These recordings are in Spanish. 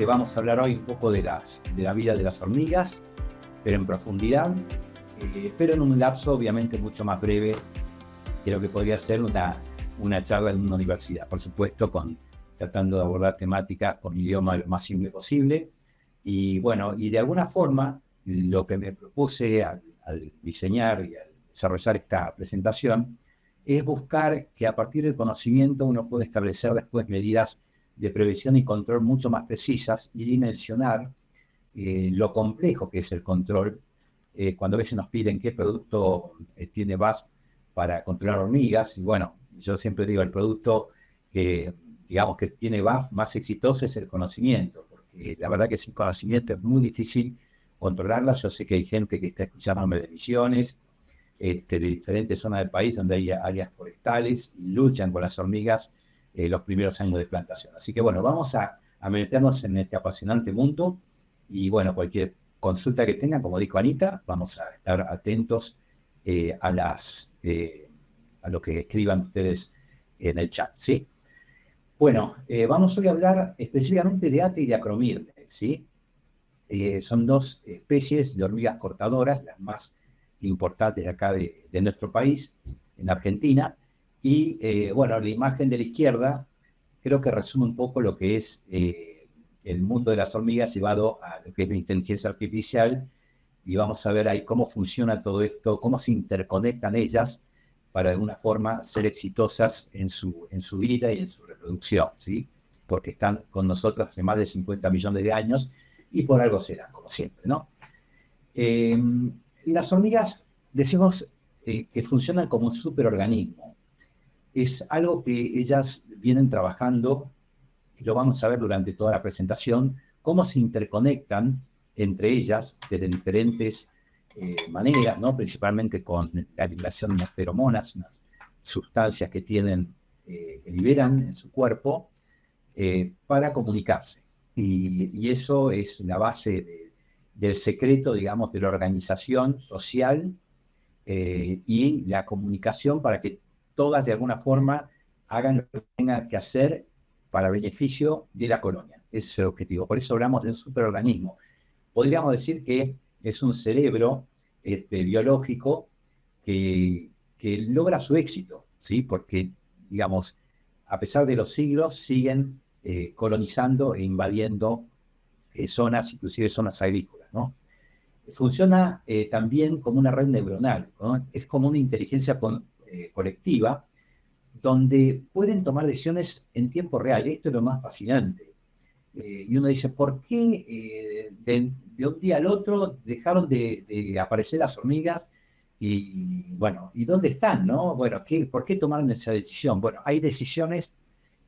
Vamos a hablar hoy un poco de la vida de las hormigas, pero en profundidad, pero en un lapso obviamente mucho más breve que lo que podría ser una charla en una universidad. Por supuesto, tratando de abordar temáticas con un idioma lo más simple posible. Y bueno, y de alguna forma, lo que me propuse al diseñar y al desarrollar esta presentación es buscar que a partir del conocimiento uno pueda establecer después medidas de prevención y control mucho más precisas y dimensionar lo complejo que es el control. Cuando a veces nos piden qué producto tiene VASP para controlar hormigas, y bueno, yo siempre digo, el producto que, digamos, que tiene VASP más exitoso es el conocimiento, porque la verdad que sin conocimiento es muy difícil controlarla. Yo sé que hay gente que está escuchándome de Misiones, de diferentes zonas del país donde hay áreas forestales y luchan con las hormigas los primeros años de plantación. Así que bueno, vamos a meternos en este apasionante mundo y bueno, cualquier consulta que tengan, como dijo Anita, vamos a estar atentos a lo que escriban ustedes en el chat, ¿sí? Bueno, vamos hoy a hablar específicamente de Ate y de Acromirne, ¿sí? Son dos especies de hormigas cortadoras, las más importantes de acá de nuestro país, en Argentina. Y bueno, la imagen de la izquierda creo que resume un poco lo que es el mundo de las hormigas llevado a lo que es la inteligencia artificial. Y vamos a ver ahí cómo funciona todo esto, cómo se interconectan ellas para de alguna forma ser exitosas en su vida y en su reproducción, ¿sí? Porque están con nosotros hace más de 50 millones de años y por algo serán, como siempre, ¿no? Eh, las hormigas, decimos que funcionan como un superorganismo. Es algo que ellas vienen trabajando, y lo vamos a ver durante toda la presentación, cómo se interconectan entre ellas desde diferentes maneras, ¿no? Principalmente con la liberación de feromonas, unas sustancias que tienen, que liberan en su cuerpo para comunicarse. Y eso es la base del secreto, digamos, de la organización social y la comunicación para que todas de alguna forma hagan lo que tengan que hacer para beneficio de la colonia. Ese es el objetivo. Por eso hablamos de un superorganismo. Podríamos decir que es un cerebro biológico que logra su éxito, ¿sí? Porque, digamos, a pesar de los siglos, siguen colonizando e invadiendo zonas, inclusive zonas agrícolas, ¿no? Funciona también como una red neuronal, ¿no? Es como una inteligencia colectiva donde pueden tomar decisiones en tiempo real. Esto es lo más fascinante. Y uno dice, ¿por qué de un día al otro dejaron de aparecer las hormigas? Y bueno, ¿y dónde están, no? Bueno, ¿por qué tomaron esa decisión? Bueno, hay decisiones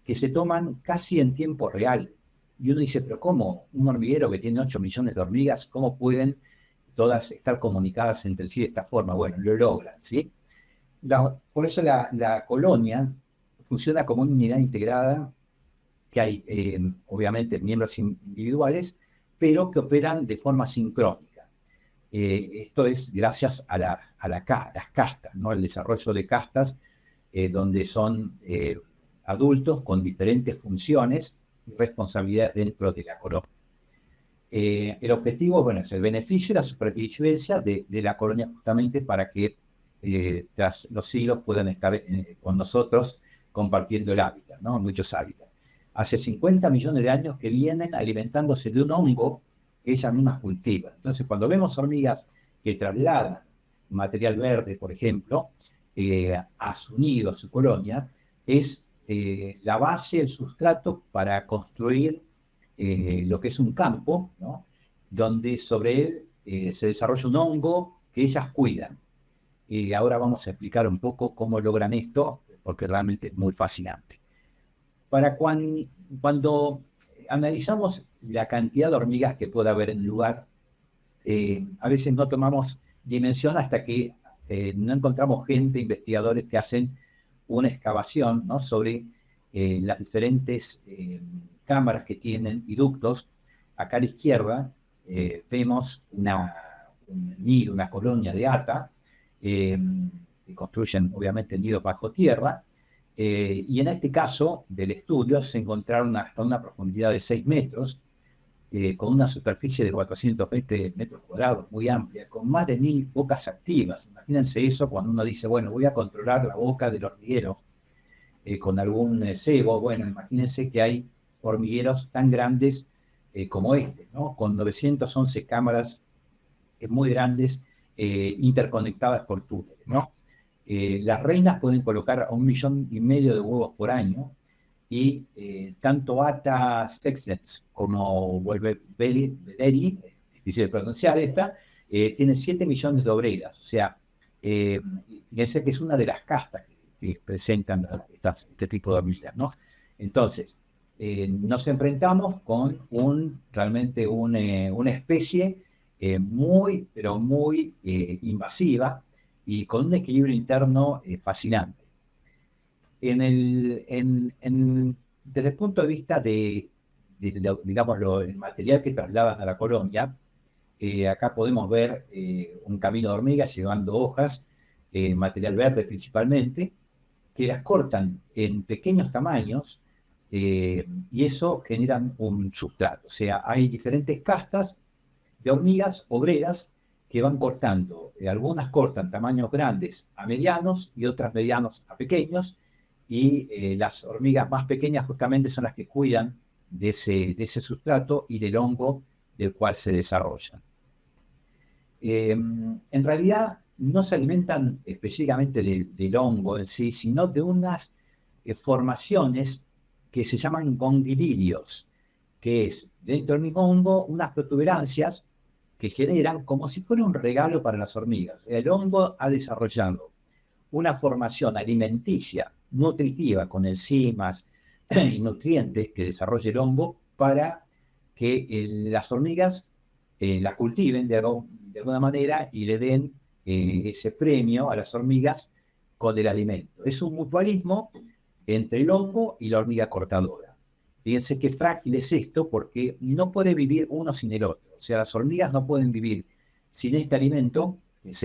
que se toman casi en tiempo real. Y uno dice, pero ¿cómo? Un hormiguero que tiene 8 millones de hormigas, ¿cómo pueden todas estar comunicadas entre sí de esta forma? Bueno, lo logran, ¿sí? Por eso la colonia funciona como una unidad integrada, que hay obviamente miembros individuales, pero que operan de forma sincrónica. Esto es gracias las castas, ¿no? El desarrollo de castas donde son adultos con diferentes funciones y responsabilidades dentro de la colonia. El objetivo, bueno, es el beneficio y la supervivencia de la colonia justamente para que tras los siglos puedan estar con nosotros compartiendo el hábitat, ¿no? Muchos hábitats. Hace 50 millones de años que vienen alimentándose de un hongo que ellas mismas cultivan. Entonces, cuando vemos hormigas que trasladan material verde, por ejemplo, a su nido, a su colonia, es la base, el sustrato para construir lo que es un campo, ¿no? Donde sobre él se desarrolla un hongo que ellas cuidan. Y ahora vamos a explicar un poco cómo logran esto, porque realmente es muy fascinante. Cuando analizamos la cantidad de hormigas que puede haber en un lugar, a veces no tomamos dimensión hasta que no encontramos gente, investigadores que hacen una excavación, ¿no? Sobre las diferentes cámaras que tienen y ductos. Acá a la izquierda vemos un nido, una colonia de ata, eh, que construyen obviamente nidos bajo tierra, y en este caso del estudio se encontraron hasta una profundidad de 6 metros, con una superficie de 420 metros cuadrados, muy amplia, con más de 1000 bocas activas. Imagínense eso cuando uno dice, bueno, voy a controlar la boca del hormiguero con algún cebo. Bueno, imagínense que hay hormigueros tan grandes como este, ¿no? Con 911 cámaras muy grandes interconectadas por túneles, ¿no? Las reinas pueden colocar a 1,5 millones de huevos por año y tanto Ata Sexlets como Belleri, difícil de pronunciar esta, tiene 7 millones de obreras. O sea, fíjense que es una de las castas que presentan este tipo de hormigas, ¿no? Entonces, nos enfrentamos con realmente una especie muy, pero muy invasiva y con un equilibrio interno fascinante. Desde el punto de vista digamos, el material que trasladan a la colonia, acá podemos ver un camino de hormigas llevando hojas, material verde principalmente, que las cortan en pequeños tamaños y eso genera un sustrato. O sea, hay diferentes castas de hormigas obreras que van cortando. Algunas cortan tamaños grandes a medianos y otras medianos a pequeños. Y las hormigas más pequeñas justamente son las que cuidan de ese sustrato y del hongo del cual se desarrollan. En realidad no se alimentan específicamente del hongo en sí, sino de unas formaciones que se llaman gongilidios, que es dentro del mismo hongo unas protuberancias que generan como si fuera un regalo para las hormigas. El hongo ha desarrollado una formación alimenticia, nutritiva, con enzimas y nutrientes que desarrolla el hongo para que las hormigas la cultiven de alguna manera y le den ese premio a las hormigas con el alimento. Es un mutualismo entre el hongo y la hormiga cortadora. Fíjense qué frágil es esto porque no puede vivir uno sin el otro. O sea, las hormigas no pueden vivir sin este alimento, es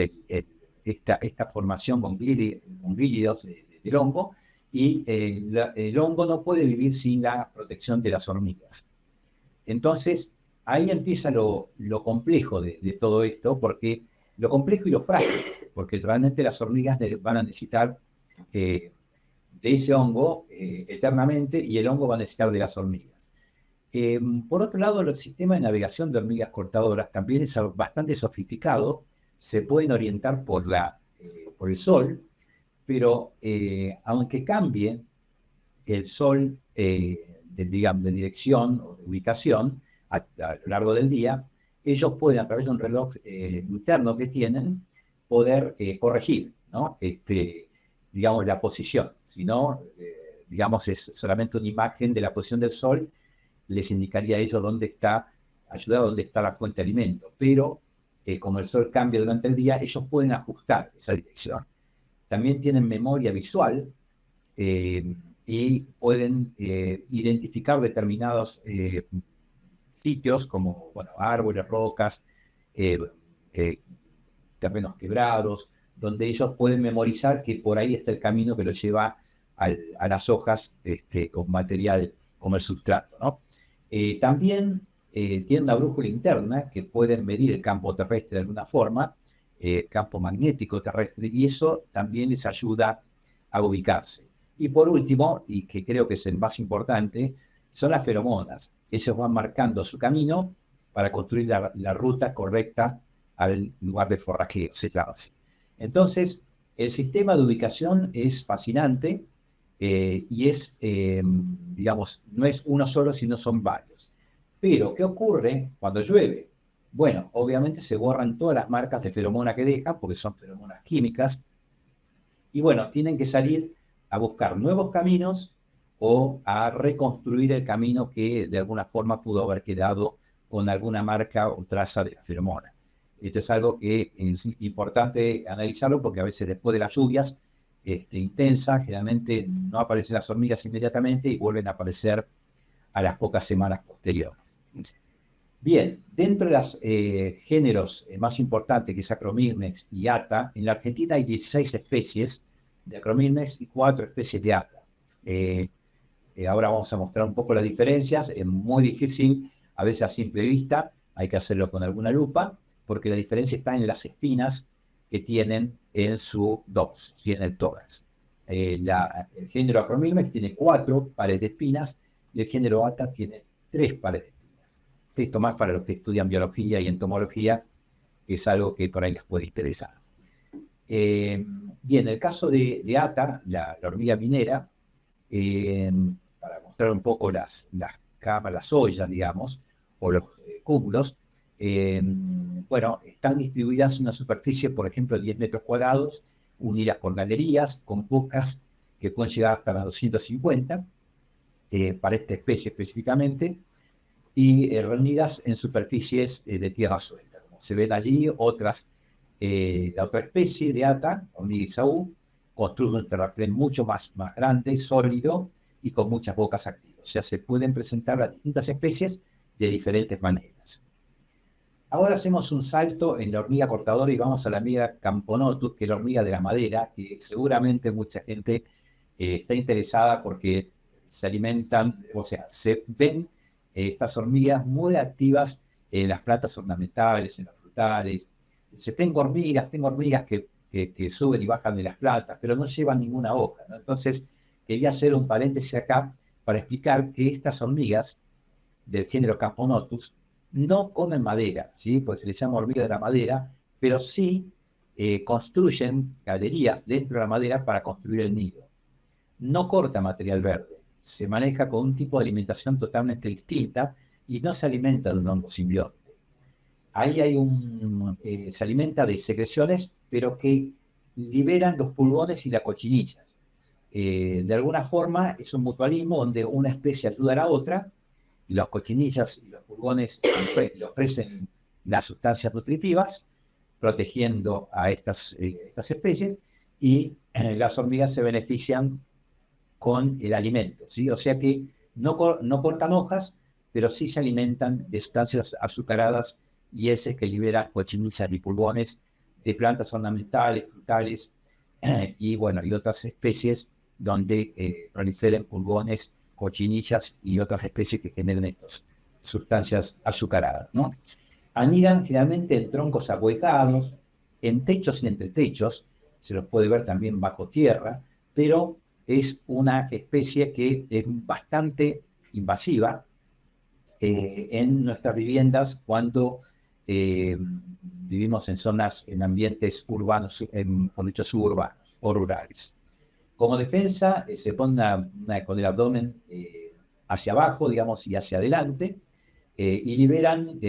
esta formación con glídidos del hongo, y el hongo no puede vivir sin la protección de las hormigas. Entonces, ahí empieza lo complejo de todo esto, porque lo complejo y lo frágil, porque realmente las hormigas van a necesitar de ese hongo eternamente y el hongo va a necesitar de las hormigas. Por otro lado, el sistema de navegación de hormigas cortadoras también es bastante sofisticado, se pueden orientar por el sol, pero aunque cambie el sol digamos, de dirección o de ubicación a lo largo del día, ellos pueden, a través de un reloj interno que tienen, poder corregir, ¿no? Digamos, la posición. Si no, digamos, es solamente una imagen de la posición del sol, les indicaría a ellos dónde está, ayudar a dónde está la fuente de alimento. Pero, como el sol cambia durante el día, ellos pueden ajustar esa dirección. También tienen memoria visual, y pueden identificar determinados sitios como bueno, árboles, rocas, eh, eh, terrenos quebrados, donde ellos pueden memorizar que por ahí está el camino que los lleva a las hojas con material como el sustrato, ¿no? También tienen una brújula interna que pueden medir el campo terrestre de alguna forma, campo magnético terrestre, y eso también les ayuda a ubicarse. Y por último, y que creo que es el más importante, son las feromonas. Ellos van marcando su camino para construir la ruta correcta al lugar de forrajeo, se llama así. Entonces, el sistema de ubicación es fascinante y digamos, no es uno solo, sino son varios. Pero, ¿qué ocurre cuando llueve? Bueno, obviamente se borran todas las marcas de feromona que dejan, porque son feromonas químicas, y bueno, tienen que salir a buscar nuevos caminos o a reconstruir el camino que de alguna forma pudo haber quedado con alguna marca o traza de la feromona. Esto es algo que es importante analizarlo porque a veces después de las lluvias intensas, generalmente no aparecen las hormigas inmediatamente y vuelven a aparecer a las pocas semanas posteriores. Bien, dentro de los géneros más importantes, que es Acromyrmex y Ata, en la Argentina hay 16 especies de Acromyrmex y 4 especies de Ata. Ahora vamos a mostrar un poco las diferencias. Es muy difícil a veces a simple vista hay que hacerlo con alguna lupa, porque la diferencia está en las espinas que tienen en su DOPS, ¿sí? En el tórax. El género Acromyrmex tiene 4 pares de espinas y el género ATA tiene 3 pares de espinas. Esto más para los que estudian biología y entomología, es algo que por ahí les puede interesar. Bien, el caso de ATA, la hormiga minera, para mostrar un poco las camas, las ollas, digamos, o los cúmulos, bueno, están distribuidas en una superficie, por ejemplo, de 10 metros cuadrados, unidas por galerías, con bocas que pueden llegar hasta las 250, para esta especie específicamente, y reunidas en superficies de tierra suelta. Como se ven allí, la otra especie de ATA, hormiga Isaú, construye un terraplén mucho más grande, sólido y con muchas bocas activas. O sea, se pueden presentar las distintas especies de diferentes maneras. Ahora hacemos un salto en la hormiga cortadora y vamos a la hormiga Camponotus, que es la hormiga de la madera, que seguramente mucha gente está interesada porque se alimentan, o sea, se ven estas hormigas muy activas en las plantas ornamentales, en los frutales. Tengo hormigas que suben y bajan de las plantas, pero no llevan ninguna hoja, ¿no? Entonces, quería hacer un paréntesis acá para explicar que estas hormigas del género Camponotus no comen madera, ¿sí? Pues se les llama hormiga de la madera, pero sí construyen galerías dentro de la madera para construir el nido. No corta material verde, se maneja con un tipo de alimentación totalmente distinta y no se alimenta de un hongo simbionte. Ahí se alimenta de secreciones, pero que liberan los pulgones y las cochinillas. De alguna forma es un mutualismo donde una especie ayuda a la otra, y las cochinillas y los pulgones le ofrecen las sustancias nutritivas, protegiendo a estas especies, y las hormigas se benefician con el alimento, ¿sí? O sea que no cortan hojas, pero sí se alimentan de sustancias azucaradas y heces que liberan cochinillas y pulgones de plantas ornamentales, frutales, y bueno, y otras especies donde proliferen pulgones, cochinillas y otras especies que generen estas sustancias azucaradas, ¿no? Anidan generalmente en troncos ahuecados, en techos y entretechos, se los puede ver también bajo tierra, pero es una especie que es bastante invasiva en nuestras viviendas cuando vivimos en zonas, en ambientes urbanos, por dicho, suburbanos o rurales. Como defensa, se pone con el abdomen hacia abajo, digamos, y hacia adelante, y liberan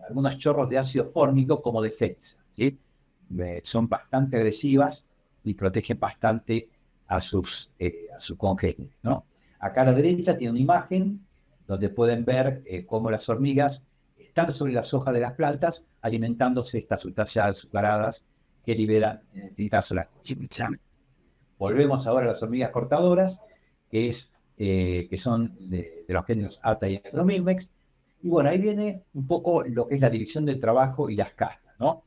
algunos chorros de ácido fórmico como defensa, ¿sí? Son bastante agresivas y protegen bastante a sus congéneres, ¿no? Acá a la derecha tiene una imagen donde pueden ver cómo las hormigas están sobre las hojas de las plantas alimentándose estas sustancias azucaradas que liberan, en este caso, las cochinillas. Volvemos ahora a las hormigas cortadoras, que son de los géneros ATA y Acromyrmex. Y bueno, ahí viene un poco lo que es la división del trabajo y las castas, ¿no?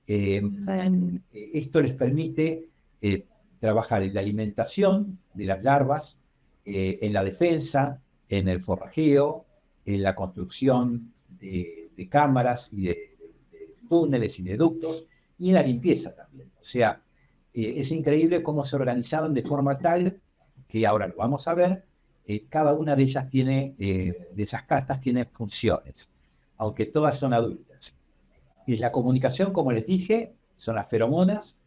Esto les permite trabajar en la alimentación de las larvas, en la defensa, en el forrajeo, en la construcción de cámaras y de túneles y de ductos, y en la limpieza también. O sea, es increíble cómo se organizaron de forma tal que ahora lo vamos a ver, cada una de ellas tiene, de esas castas tiene funciones, aunque todas son adultas. Y la comunicación, como les dije, son las feromonas.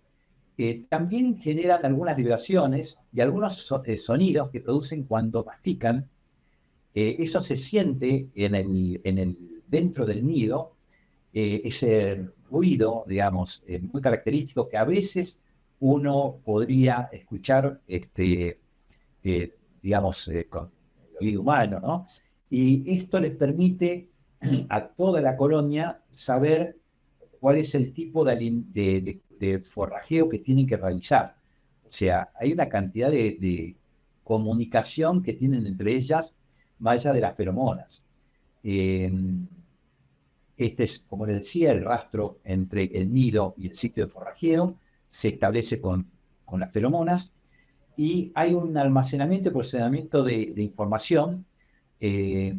También generan algunas vibraciones y algunos sonidos que producen cuando mastican. Eso se siente dentro del nido, ese ruido, digamos, muy característico que a veces uno podría escuchar, digamos, con el oído humano, ¿no? Y esto les permite a toda la colonia saber cuál es el tipo de forrajeo que tienen que realizar. O sea, hay una cantidad de comunicación que tienen entre ellas, más allá de las feromonas. Eh, este es, como les decía, el rastro entre el nido y el sitio de forrajeo, se establece con las feromonas, y hay un almacenamiento y procesamiento de información eh,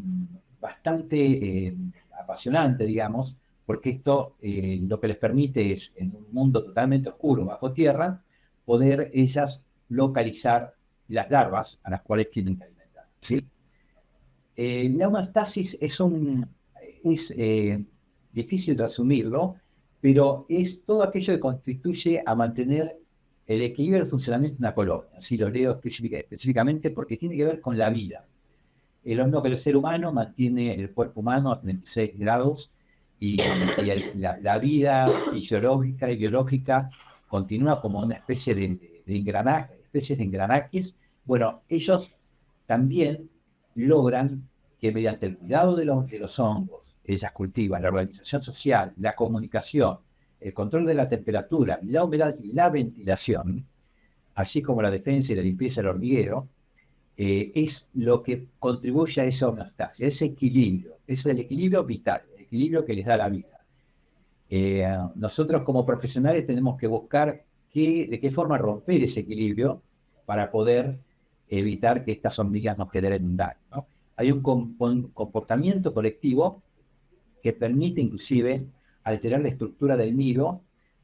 bastante apasionante, digamos, porque esto lo que les permite es, en un mundo totalmente oscuro, bajo tierra, poder ellas localizar las larvas a las cuales tienen que alimentar, ¿sí? La homeostasis es difícil de asumirlo, pero es todo aquello que constituye a mantener el equilibrio del funcionamiento de una colonia. Así lo leo específicamente porque tiene que ver con la vida. Lo mismo que el ser humano mantiene el cuerpo humano a 36 grados la vida fisiológica y biológica continúa como una especie de engranaje, especies de engranajes. Bueno, ellos también logran que mediante el cuidado de los hongos, ellas cultivan la organización social, la comunicación, el control de la temperatura, la humedad y la ventilación, así como la defensa y la limpieza del hormiguero, es lo que contribuye a esa homeostasis, a ese equilibrio, es el equilibrio vital, el equilibrio que les da la vida. Nosotros como profesionales tenemos que buscar de qué forma romper ese equilibrio para poder evitar que estas hormigas nos generen un daño, ¿no? Hay un comportamiento colectivo que permite inclusive alterar la estructura del nido,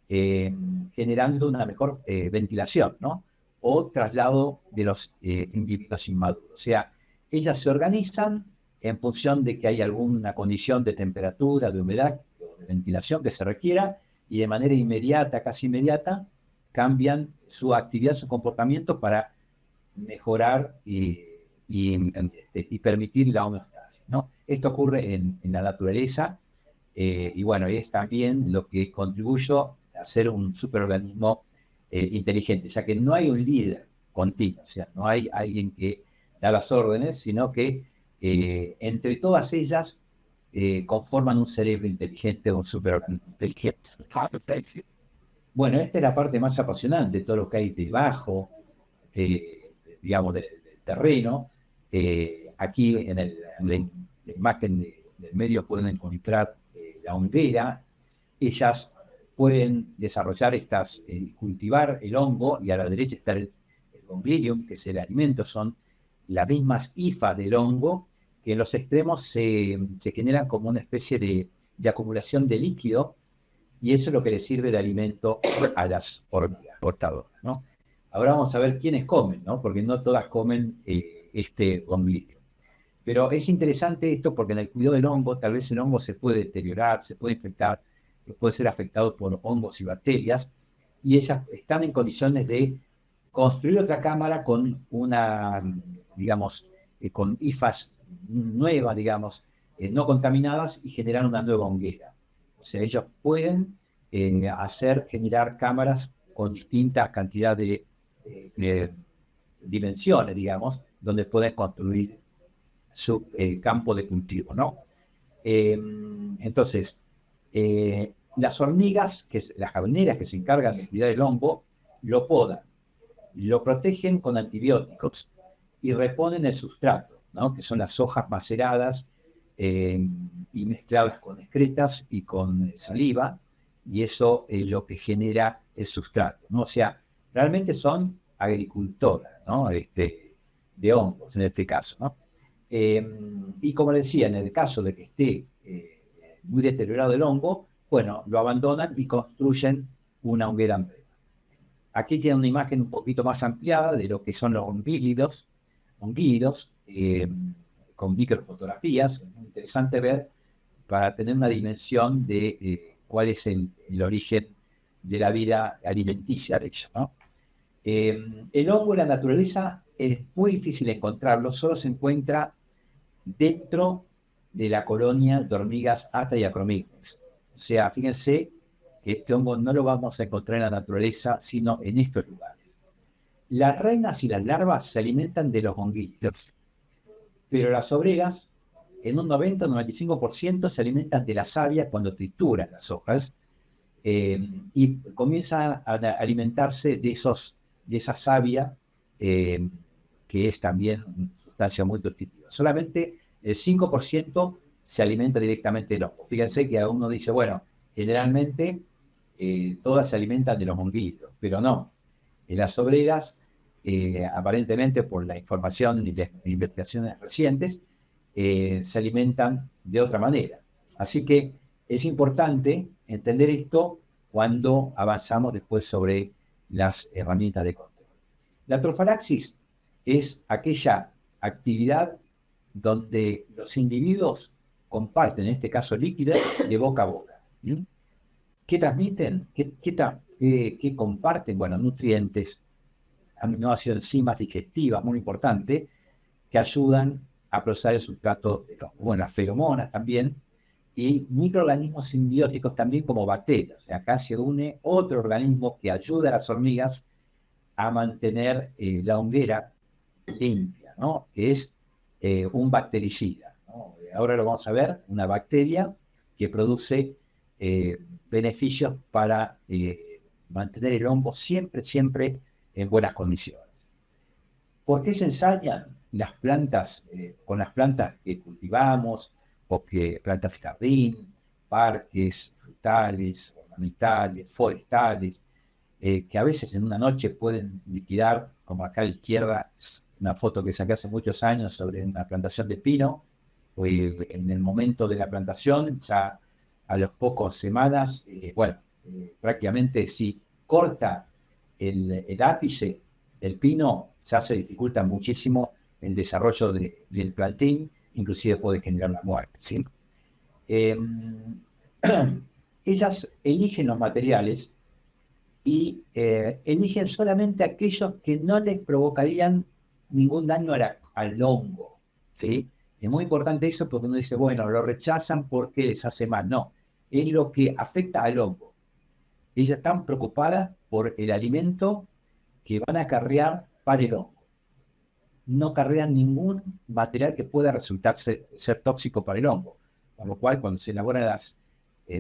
generando una mejor ventilación, ¿no? O traslado de los individuos inmaduros. O sea, ellas se organizan en función de que hay alguna condición de temperatura, de humedad o de ventilación que se requiera, y de manera inmediata, casi inmediata, cambian su actividad, su comportamiento para mejorar y permitir la homeostasis, ¿no? Esto ocurre en la naturaleza, y bueno, es también lo que contribuye a ser un superorganismo inteligente, ya que no hay un líder continuo, o sea, no hay alguien que da las órdenes, sino que entre todas ellas conforman un cerebro inteligente, un superorganismo inteligente. Bueno, esta es la parte más apasionante, todo lo que hay debajo, digamos, del terreno. Aquí la imagen del medio pueden encontrar la hondera. Ellas pueden desarrollar cultivar el hongo, y a la derecha está el ganglion, que es el alimento, son las mismas hifas del hongo, que en los extremos se generan como una especie de acumulación de líquido, y eso es lo que le sirve de alimento a las hormigas portadoras, ¿no? Ahora vamos a ver quiénes comen, ¿no? Porque no todas comen este ganglio. Pero es interesante esto porque en el cuidado del hongo, tal vez el hongo se puede deteriorar, se puede infectar, puede ser afectado por hongos y bacterias, y ellas están en condiciones de construir otra cámara con digamos, con hifas nuevas, digamos, no contaminadas, y generar una nueva honguera. O sea, ellos pueden generar cámaras con distintas cantidades de dimensiones, digamos, donde pueden construir su campo de cultivo, ¿no? Entonces, las hormigas, las jardineras que se encargan de cuidar el hongo, lo podan, lo protegen con antibióticos y reponen el sustrato, ¿no? Que son las hojas maceradas y mezcladas con excretas y con saliva, y eso es lo que genera el sustrato, ¿no? O sea, realmente son agricultoras, ¿no? De hongos en este caso, ¿no? Y como decía, en el caso de que esté muy deteriorado el hongo, bueno, lo abandonan y construyen una hoguera en breva. Aquí tiene una imagen un poquito más ampliada de lo que son los honguídeos, con microfotografías. Es muy interesante ver para tener una dimensión de cuál es el origen de la vida alimenticia de ellos, ¿no? El hongo en la naturaleza es muy difícil encontrarlo, solo se encuentra dentro de la colonia de hormigas Atta y Acromicnes. O sea, fíjense que este hongo no lo vamos a encontrar en la naturaleza, sino en estos lugares. Las reinas y las larvas se alimentan de los honguitos, pero las obreras, en un 90-95%, se alimentan de la savia cuando trituran las hojas, y comienzan a alimentarse de esa savia, que es también una sustancia muy nutritiva. Solamente el 5% se alimenta directamente del hongo. Fíjense que uno dice, bueno, generalmente todas se alimentan de los honguitos, pero no. En las obreras, aparentemente por la información y las investigaciones recientes, se alimentan de otra manera. Así que es importante entender esto cuando avanzamos después sobre las herramientas de control. La trofalaxis es aquella actividad donde los individuos comparten, en este caso líquida, de boca a boca. ¿Mm? ¿Qué transmiten? ¿Qué comparten? Bueno, nutrientes, aminoácidos, enzimas digestivas, muy importante, que ayudan a procesar el sustrato, bueno, las feromonas también, y microorganismos simbióticos también como bacterias. O sea, acá se une otro organismo que ayuda a las hormigas a mantener la hoguera limpia, ¿no? Que es un bactericida, ¿no? Ahora lo vamos a ver, una bacteria que produce beneficios para mantener el hongo siempre, siempre en buenas condiciones. ¿Por qué se ensañan las plantas con las plantas que cultivamos o que plantas de jardín, parques, frutales, ornamentales, forestales, que a veces en una noche pueden liquidar, como acá a la izquierda, una foto que saqué hace muchos años sobre una plantación de pino, en el momento de la plantación, ya a las pocas semanas, prácticamente si corta el ápice del pino, ya se dificulta muchísimo el desarrollo del plantín, inclusive puede generar la muerte, ¿sí? Eh, Ellas eligen los materiales y eligen solamente aquellos que no les provocarían ningún daño al hongo, ¿sí? Es muy importante eso porque uno dice, bueno, lo rechazan porque les hace mal. No, es lo que afecta al hongo. Ellas están preocupadas por el alimento que van a acarrear para el hongo. No carrean ningún material que pueda resultar ser tóxico para el hongo. Con lo cual, cuando se elaboran las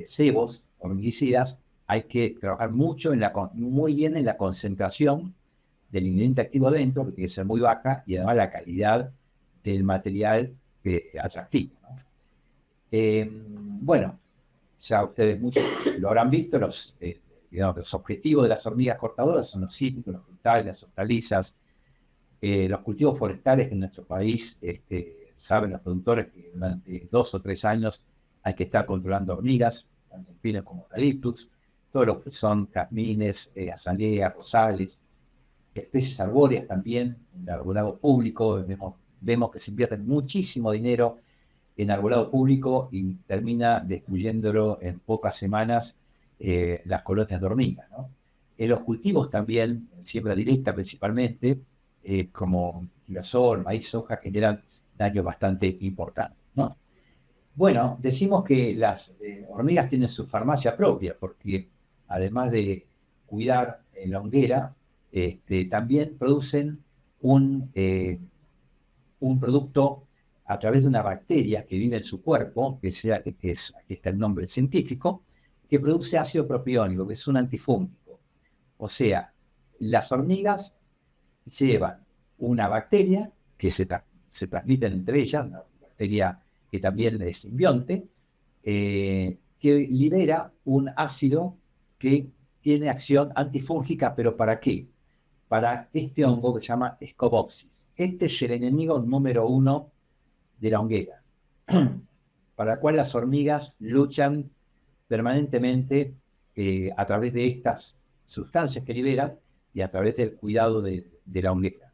cebos hormiguicidas, hay que trabajar muy bien en la concentración del ingrediente activo dentro, que tiene que ser muy baja, y además la calidad del material atractivo, ¿no? Bueno, ya ustedes muchos lo habrán visto, digamos, los objetivos de las hormigas cortadoras son los cítricos, los frutales, las hortalizas, los cultivos forestales que en nuestro país saben los productores que durante 2 o 3 años hay que estar controlando hormigas, tanto pinos como eucaliptus, todo lo que son jazmines, azaleas, rosales, especies arbóreas también, en el arbolado público, vemos que se invierte muchísimo dinero en arbolado público y termina destruyéndolo en pocas semanas las colonias de hormigas, ¿no? En los cultivos también, en siembra directa principalmente, como girasol, maíz, soja, generan daños bastante importantes, ¿no? Bueno, decimos que las hormigas tienen su farmacia propia, porque además de cuidar la hoguera, también producen un producto a través de una bacteria que vive en su cuerpo, aquí está el nombre científico, que produce ácido propiónico, que es un antifúngico. O sea, las hormigas llevan una bacteria que se transmiten entre ellas, una bacteria que también es simbionte, que libera un ácido que tiene acción antifúngica, pero ¿para qué? Para este hongo que se llama Scopopsis. Este es el enemigo número 1 de la hoguera, para la cual las hormigas luchan permanentemente a través de estas sustancias que liberan y a través del cuidado de la hoguera.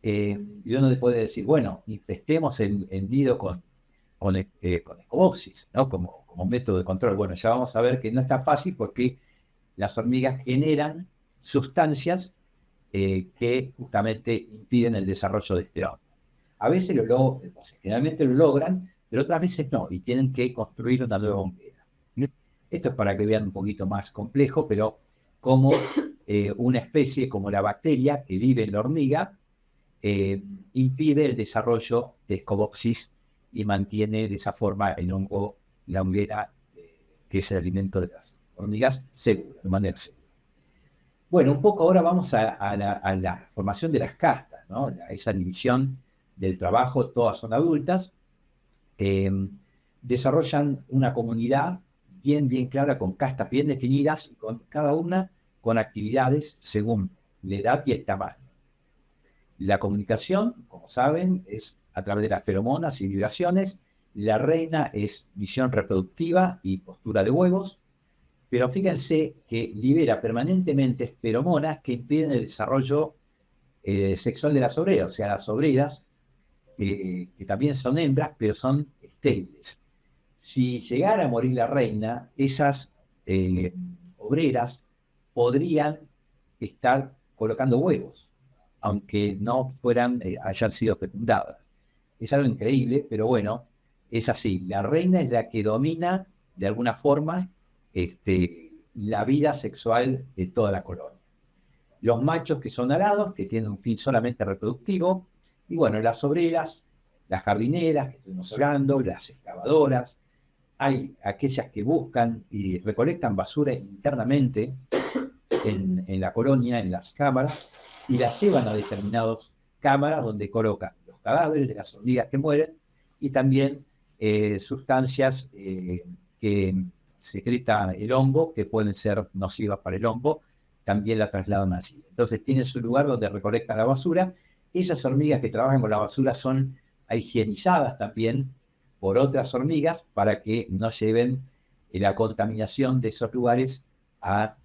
Y uno le puede decir, bueno, infestemos el nido con Scopopsis, ¿no? Como método de control. Bueno, ya vamos a ver que no es tan fácil porque las hormigas generan sustancias que justamente impiden el desarrollo de este hongo. A veces generalmente lo logran, pero otras veces no, y tienen que construir una nueva hoguera. Esto es para que vean un poquito más complejo, pero como una especie como la bacteria que vive en la hormiga impide el desarrollo de Scopopsis y mantiene de esa forma el hongo, la hoguera, que es el alimento de las hormigas, seguro, de manera segura. Bueno, un poco ahora vamos a la formación de las castas, ¿no? Esa división del trabajo, todas son adultas, eh, desarrollan una comunidad bien clara, con castas bien definidas, y con cada una con actividades según la edad y el tamaño. La comunicación, como saben, es a través de las feromonas y vibraciones. La reina es visión reproductiva y postura de huevos, pero fíjense que libera permanentemente feromonas que impiden el desarrollo sexual de las obreras, o sea, las obreras, que también son hembras, pero son estériles. Si llegara a morir la reina, esas obreras podrían estar colocando huevos, aunque no hayan sido fecundadas. Es algo increíble, pero bueno, es así. La reina es la que domina, de alguna forma, la vida sexual de toda la colonia. Los machos que son alados, que tienen un fin solamente reproductivo, y bueno, las obreras, las jardineras, que estuvimos hablando, las excavadoras, hay aquellas que buscan y recolectan basura internamente en la colonia, en las cámaras, y las llevan a determinadas cámaras donde colocan los cadáveres de las hormigas que mueren y también sustancias que secreta el hongo, que pueden ser nocivas para el hongo, también la trasladan así. Entonces tienen su lugar donde recolectan la basura. Esas hormigas que trabajan con la basura son higienizadas también por otras hormigas para que no lleven la contaminación de esos lugares a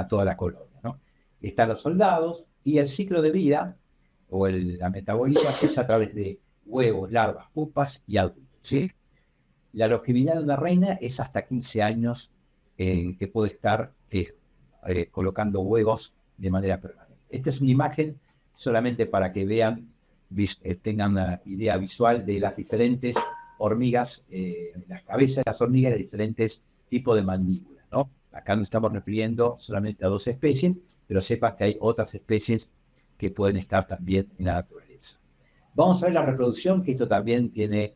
toda la colonia, ¿no? Están los soldados y el ciclo de vida o la metabolización es a través de huevos, larvas, pupas y adultos, ¿sí? La longevidad de una reina es hasta 15 años que puede estar colocando huevos de manera permanente. Esta es una imagen solamente para que vean, tengan una idea visual de las diferentes hormigas, las cabezas de las hormigas de diferentes tipos de mandíbulas, ¿no? Acá nos estamos refiriendo solamente a 2 especies, pero sepan que hay otras especies que pueden estar también en la naturaleza. Vamos a ver la reproducción, que esto también tiene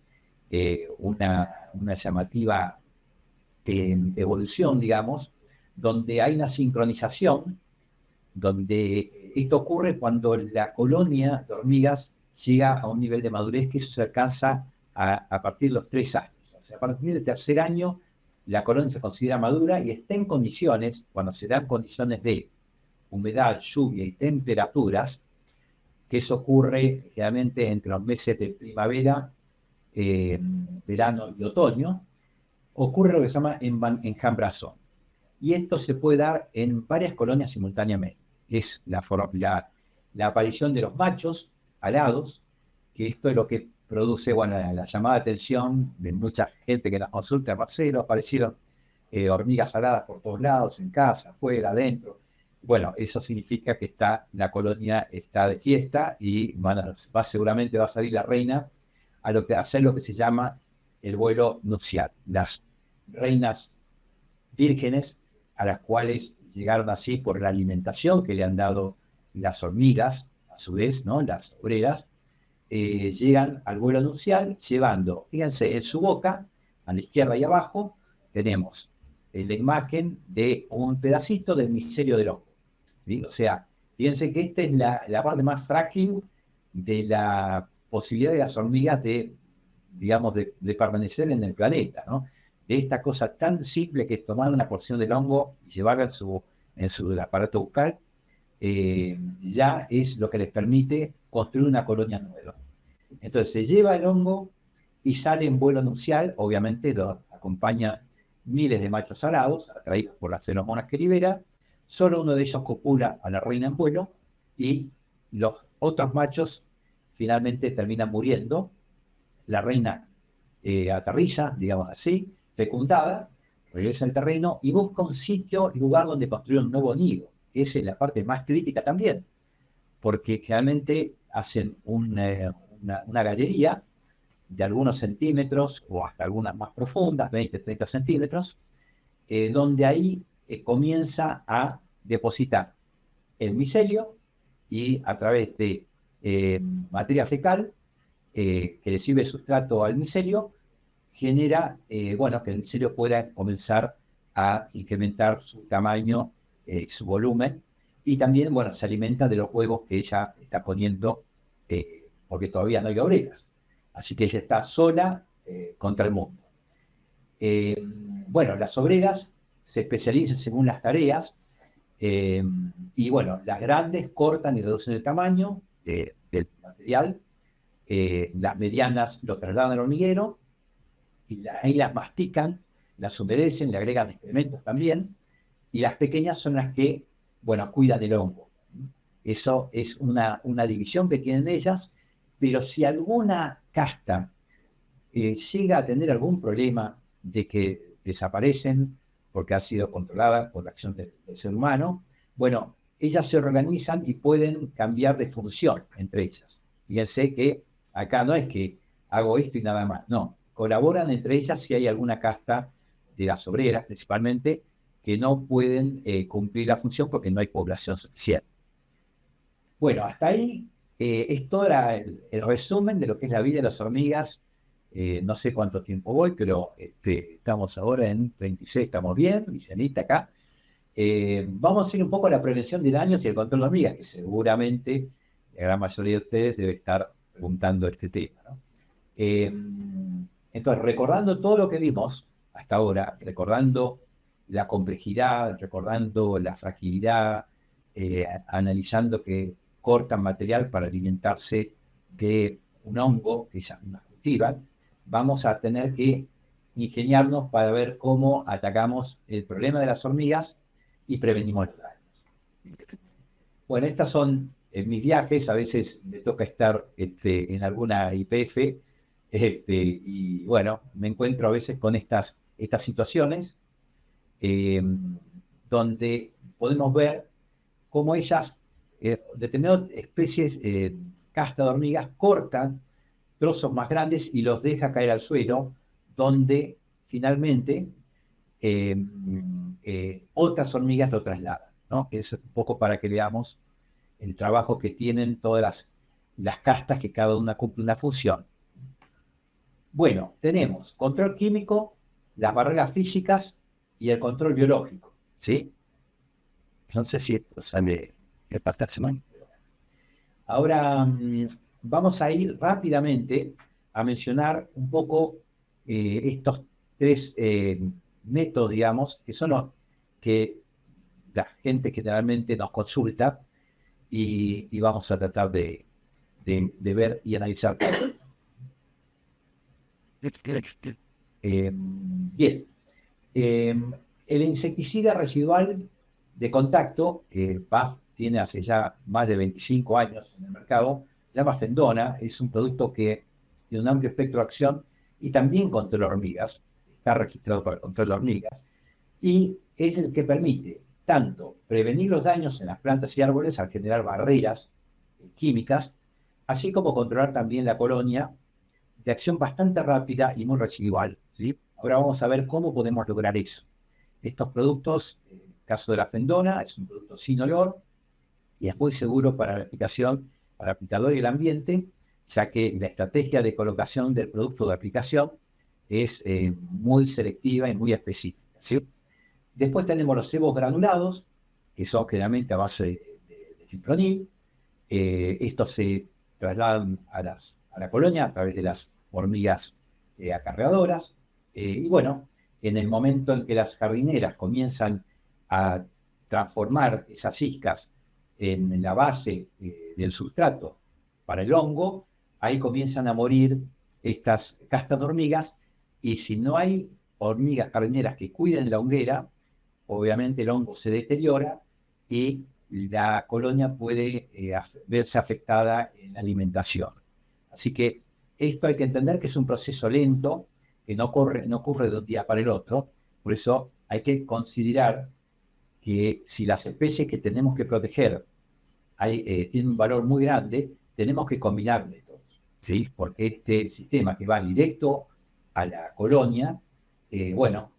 una llamativa evolución, digamos, donde hay una sincronización, donde esto ocurre cuando la colonia de hormigas llega a un nivel de madurez que eso se alcanza a partir de los 3 años. O sea, a partir del tercer año, la colonia se considera madura y está en condiciones, cuando se dan condiciones de humedad, lluvia y temperaturas, que eso ocurre generalmente entre los meses de primavera, verano y otoño, ocurre lo que se llama enjambrazón. Y esto se puede dar en varias colonias simultáneamente. Es la aparición de los machos alados, que esto es lo que produce, bueno, la llamada atención de mucha gente que nos consulta. Marcelo, aparecieron hormigas aladas por todos lados, en casa, afuera, adentro. Bueno, eso significa que la colonia está de fiesta y seguramente va a salir la reina a hacer lo que se llama el vuelo nupcial. Las reinas vírgenes, a las cuales llegaron así por la alimentación que le han dado las hormigas, a su vez, ¿no? Las obreras, llegan al vuelo nupcial llevando, fíjense, en su boca, a la izquierda y abajo, tenemos la imagen de un pedacito del micelio del hongo, ¿sí? O sea, fíjense que esta es la parte más frágil de la posibilidad de las hormigas digamos, de permanecer en el planeta, ¿no? De esta cosa tan simple que es tomar una porción del hongo y llevarla en su aparato bucal, ya es lo que les permite construir una colonia nueva. Entonces se lleva el hongo y sale en vuelo nupcial, obviamente lo acompaña miles de machos alados, atraídos por las feromonas que libera, solo uno de ellos copula a la reina en vuelo y los otros machos finalmente terminan muriendo. La reina aterriza, digamos así, fecundada, regresa al terreno y busca un lugar donde construir un nuevo nido. Esa es la parte más crítica también, porque generalmente hacen una galería de algunos centímetros o hasta algunas más profundas, 20, 30 centímetros, donde ahí comienza a depositar el micelio y a través de materia fecal que le sirve sustrato al micelio, genera, bueno, que el micelio pueda comenzar a incrementar su tamaño, su volumen, y también, bueno, se alimenta de los huevos que ella está poniendo, porque todavía no hay obreras. Así que ella está sola contra el mundo. Bueno, las obreras se especializan según las tareas, y bueno, las grandes cortan y reducen el tamaño del material, las medianas lo trasladan al hormiguero y ahí las mastican, las humedecen, le agregan excrementos también, y las pequeñas son las que, bueno, cuidan el hongo. Eso es una división que tienen ellas, pero si alguna casta llega a tener algún problema de que desaparecen porque ha sido controlada por la acción del ser humano, bueno, ellas se organizan y pueden cambiar de función entre ellas. Fíjense que acá no es que hago esto y nada más, no, colaboran entre ellas si hay alguna casta de las obreras principalmente que no pueden cumplir la función porque no hay población suficiente. Bueno, hasta ahí es todo el resumen de lo que es la vida de las hormigas. No sé cuánto tiempo voy, pero estamos ahora en 26, estamos bien, Villanita acá. Vamos a ir un poco a la prevención de daños y el control de hormigas, que seguramente la gran mayoría de ustedes debe estar preguntando este tema, ¿no? Eh, entonces, recordando todo lo que vimos hasta ahora, recordando la complejidad, recordando la fragilidad, analizando que cortan material para alimentarse de un hongo que ellas mismas cultivan, vamos a tener que ingeniarnos para ver cómo atacamos el problema de las hormigas y prevenimos los daños. Bueno, estas son mis viajes, a veces me toca estar en alguna IPF, y bueno, me encuentro a veces con estas situaciones eh, donde podemos ver cómo ellas, determinadas especies, casta de hormigas, cortan trozos más grandes y los deja caer al suelo, donde finalmente eh, otras hormigas lo trasladan, ¿no? Es un poco para que veamos el trabajo que tienen todas las castas, que cada una cumple una función. Bueno, tenemos control químico, las barreras físicas y el control biológico, ¿sí? No sé si esto sale de pasarse mal. Ahora vamos a ir rápidamente a mencionar un poco estos tres métodos, digamos, que son los que la gente generalmente nos consulta y vamos a tratar de ver y analizar. Bien, eh, el insecticida residual de contacto, que BAF tiene hace ya más de 25 años en el mercado, se llama Fendona, es un producto que tiene un amplio espectro de acción y también contra hormigas, está registrado para el control de hormigas, y es el que permite tanto prevenir los daños en las plantas y árboles al generar barreras químicas, así como controlar también la colonia de acción bastante rápida y muy residual, ¿sí? Ahora vamos a ver cómo podemos lograr eso. Estos productos, en el caso de la Fendona, es un producto sin olor y es muy seguro para la aplicación, para el aplicador y el ambiente, ya que la estrategia de colocación del producto de aplicación es muy selectiva y muy específica, ¿sí? Después tenemos los cebos granulados, que son generalmente a base de fipronil. Estos se trasladan a la colonia a través de las hormigas acarreadoras. Y bueno, en el momento en que las jardineras comienzan a transformar esas iscas en la base del sustrato para el hongo, ahí comienzan a morir estas castas de hormigas, y si no hay hormigas jardineras que cuiden la honguera, obviamente el hongo se deteriora y la colonia puede verse afectada en la alimentación. Así que esto hay que entender que es un proceso lento, que no ocurre de un día para el otro, por eso hay que considerar que si las especies que tenemos que proteger tienen un valor muy grande, tenemos que combinar métodos, ¿sí? Porque este sistema que va directo a la colonia, bueno,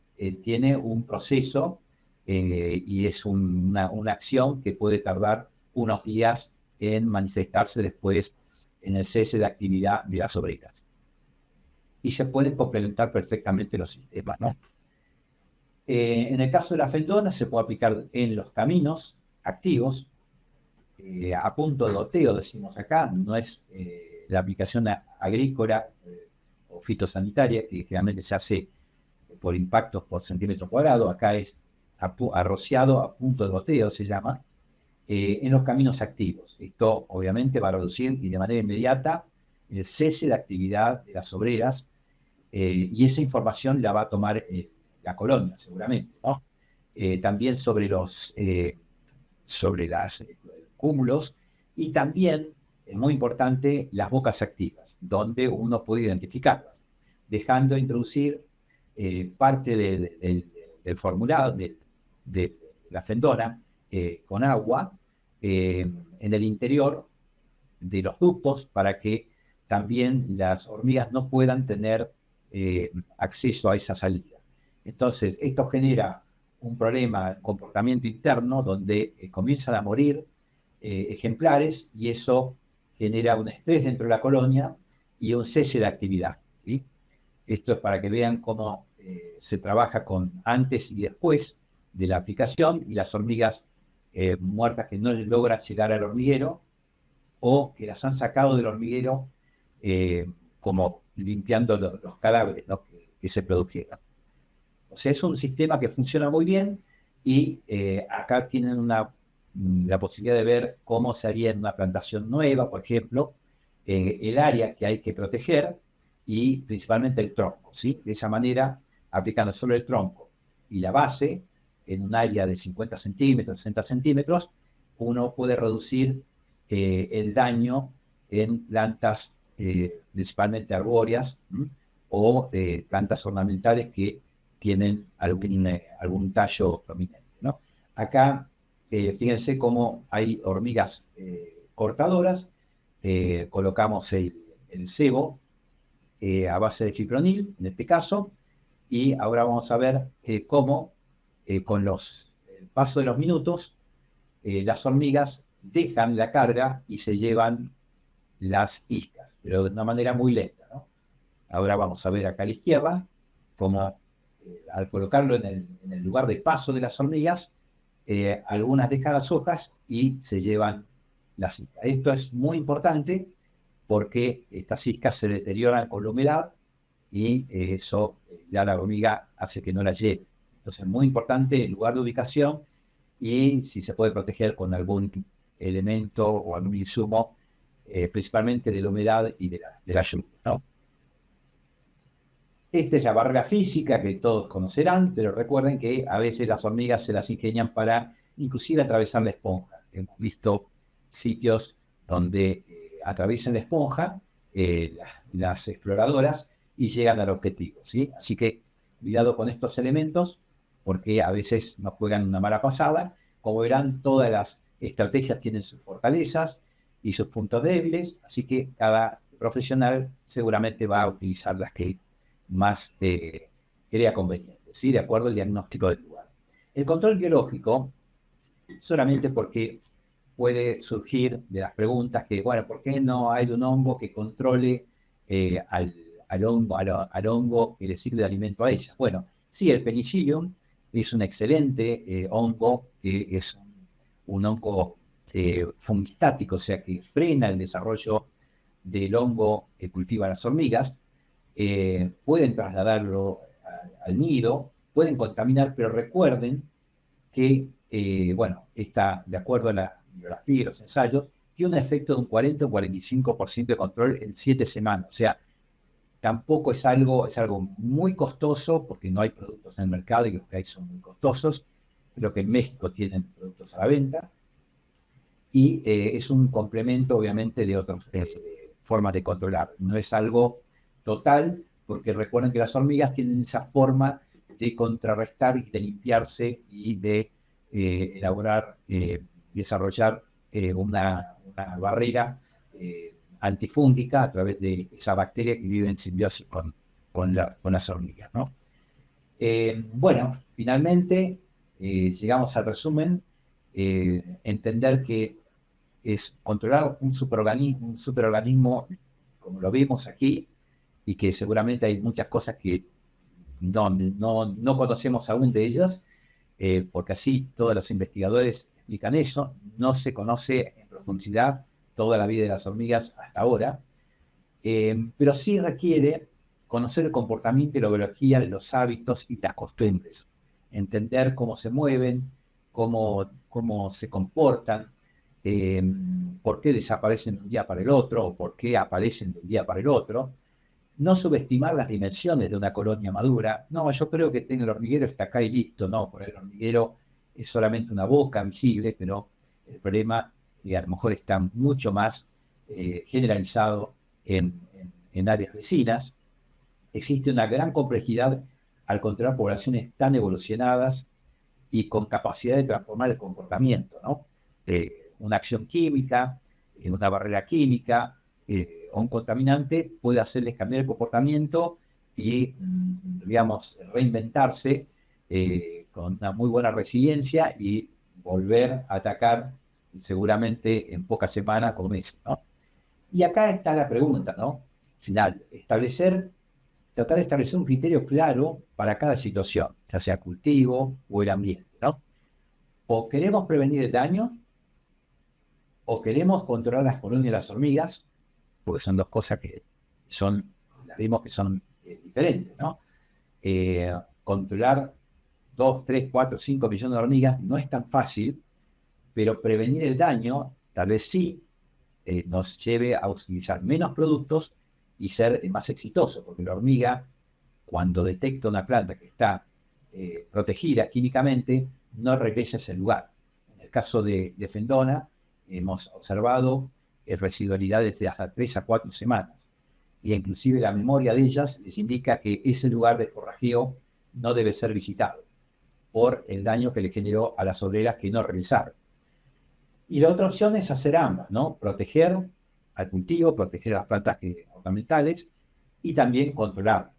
tiene un proceso y es una acción que puede tardar unos días en manifestarse después en el cese de actividad de las obreras. Y se pueden complementar perfectamente los sistemas, ¿no? En el caso de la Fendona se puede aplicar en los caminos activos, a punto de goteo, decimos acá, no es la aplicación agrícola o fitosanitaria, que generalmente se hace por impactos por centímetro cuadrado, acá es rociado a punto de goteo, se llama, en los caminos activos. Esto obviamente va a reducir y de manera inmediata el cese de actividad de las obreras, y esa información la va a tomar la colonia, seguramente, ¿no? También sobre sobre los cúmulos, y también, es muy importante, las bocas activas, donde uno puede identificarlas, dejando introducir parte del formulado de la fendora con agua en el interior de los ductos para que también las hormigas no puedan tener acceso a esa salida. Entonces, esto genera un problema, comportamiento interno, donde comienzan a morir ejemplares, y eso genera un estrés dentro de la colonia y un cese de actividad, ¿sí? Esto es para que vean cómo se trabaja con antes y después de la aplicación, y las hormigas muertas que no logran llegar al hormiguero, o que las han sacado del hormiguero, como limpiando los cadáveres, ¿no? que se produjeron. O sea, es un sistema que funciona muy bien, y acá tienen la posibilidad de ver cómo se haría en una plantación nueva, por ejemplo, el área que hay que proteger, y principalmente el tronco, ¿sí? De esa manera, aplicando solo el tronco y la base en un área de 50 centímetros, 60 centímetros, uno puede reducir el daño en plantas principalmente arbóreas, ¿m? O plantas ornamentales que tienen algún tallo prominente, ¿no? Acá, fíjense cómo hay hormigas cortadoras. Colocamos el cebo a base de fipronil, en este caso, y ahora vamos a ver cómo, con el paso de los minutos, las hormigas dejan la carga y se llevan las iscas, pero de una manera muy lenta, ¿no? Ahora vamos a ver acá a la izquierda cómo, al colocarlo en el lugar de paso de las hormigas, algunas dejan las hojas y se llevan las iscas. Esto es muy importante porque estas iscas se deterioran con la humedad, y eso ya la hormiga hace que no la lleve. Entonces es muy importante el lugar de ubicación, y si se puede proteger con algún elemento o algún insumo, principalmente de la humedad y de la lluvia, ¿no? Esta es la barrera física que todos conocerán, pero recuerden que a veces las hormigas se las ingenian para inclusive atravesar la esponja. Hemos visto sitios donde atraviesan la esponja las exploradoras y llegan al objetivo, ¿sí? Así que cuidado con estos elementos, porque a veces nos juegan una mala pasada. Como verán, todas las estrategias tienen sus fortalezas y sus puntos débiles, así que cada profesional seguramente va a utilizar las que más crea conveniente, ¿sí? De acuerdo al diagnóstico del lugar. El control biológico, solamente porque puede surgir de las preguntas que, bueno, ¿por qué no hay un hongo que controle al hongo que le sirve de alimento a ella? Bueno, sí, el Penicillium es un excelente hongo, que es un hongo fungistático, o sea que frena el desarrollo del hongo que cultivan las hormigas. Pueden trasladarlo al nido, pueden contaminar, pero recuerden que, bueno, está, de acuerdo a la bibliografía y los ensayos, tiene un efecto de un 40 o 45% de control en 7 semanas. O sea, tampoco es algo muy costoso, porque no hay productos en el mercado y los que hay son muy costosos, pero que en México tienen productos a la venta, y es un complemento, obviamente, de otras formas de controlar. No es algo total, porque recuerden que las hormigas tienen esa forma de contrarrestar y de limpiarse y de elaborar, desarrollar una barrera antifúngica a través de esa bacteria que vive en simbiosis con las hormigas, ¿no? Bueno, finalmente llegamos al resumen. Entender que es controlar un superorganismo como lo vimos aquí, y que seguramente hay muchas cosas que no conocemos aún de ellas, porque así todos los investigadores explican eso. No se conoce en profundidad toda la vida de las hormigas hasta ahora, pero sí requiere conocer el comportamiento y la biología de los hábitos y las costumbres, entender cómo se mueven, cómo se comportan, por qué desaparecen de un día para el otro o por qué aparecen de un día para el otro. No subestimar las dimensiones de una colonia madura. No, yo creo que el hormiguero está acá y listo. No, por el hormiguero es solamente una boca visible, pero el problema a lo mejor está mucho más generalizado en áreas vecinas. Existe una gran complejidad al controlar poblaciones tan evolucionadas y con capacidad de transformar el comportamiento, ¿no? Una acción química, una barrera química o un contaminante puede hacerles cambiar el comportamiento y, digamos, reinventarse con una muy buena resiliencia y volver a atacar seguramente en pocas semanas como es, ¿no? Y acá está la pregunta, ¿no? Final, tratar de establecer un criterio claro para cada situación, ya sea cultivo o el ambiente, ¿no? O queremos prevenir el daño, o queremos controlar las colonias de las hormigas, porque son dos cosas que son, las vimos que son diferentes, ¿no? Controlar 2, 3, 4, 5 millones de hormigas no es tan fácil, pero prevenir el daño tal vez sí nos lleve a utilizar menos productos y ser más exitosos, porque la hormiga, cuando detecta una planta que está protegida químicamente, no regresa a ese lugar. En el caso de Fendona, hemos observado residualidades de hasta 3 a 4 semanas. Y inclusive la memoria de ellas les indica que ese lugar de forrajeo no debe ser visitado por el daño que le generó a las obreras que no regresaron. Y la otra opción es hacer ambas, ¿no? Proteger al cultivo, proteger a las plantas ornamentales y también controlar